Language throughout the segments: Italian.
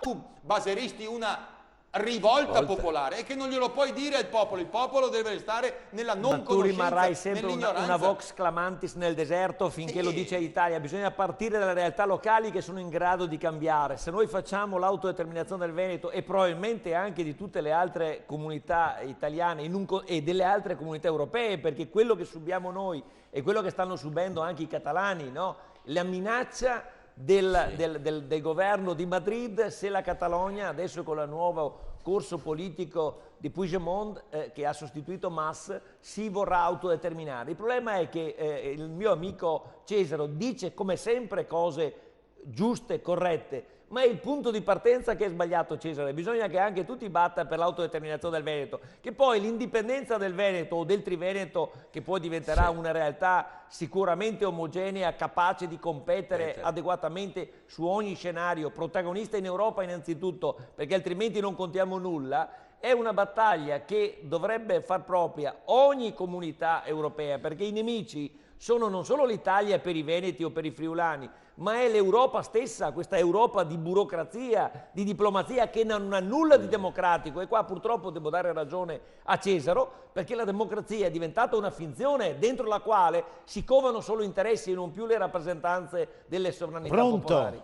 tu baseresti una rivolta popolare, e che non glielo puoi dire al popolo, il popolo deve restare nella non tu rimarrai conoscenza, sempre una nell'ignoranza. vox clamantis nel deserto finché lo dice l'Italia. Bisogna partire dalle realtà locali che sono in grado di cambiare. Se noi facciamo l'autodeterminazione del Veneto e probabilmente anche di tutte le altre comunità italiane e delle altre comunità europee, perché quello che subiamo noi e quello che stanno subendo anche i catalani, no? La minaccia del governo di Madrid, se la Catalogna adesso con il nuovo corso politico di Puigdemont che ha sostituito Mas si vorrà autodeterminare. Il problema è che il mio amico Cesaro dice come sempre cose giuste, corrette, ma è il punto di partenza che è sbagliato, Cesare. Bisogna che anche tu ti batta per l'autodeterminazione del Veneto, che poi l'indipendenza del Veneto o del Triveneto, che poi diventerà una realtà sicuramente omogenea, capace di competere adeguatamente su ogni scenario, protagonista in Europa innanzitutto, perché altrimenti non contiamo nulla, è una battaglia che dovrebbe far propria ogni comunità europea, perché i nemici sono non solo l'Italia per i veneti o per i friulani, ma è l'Europa stessa, questa Europa di burocrazia, di diplomazia che non ha nulla di democratico. E qua purtroppo devo dare ragione a Cesaro, perché la democrazia è diventata una finzione dentro la quale si covano solo interessi e non più le rappresentanze delle sovranità popolari.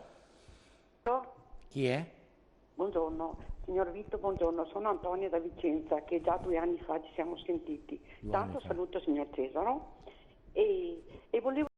Chi è? Buongiorno, signor Vitto, buongiorno. Sono Antonia da Vicenza, che già 2 anni fa ci siamo sentiti. Tanto saluto signor Cesaro e volevo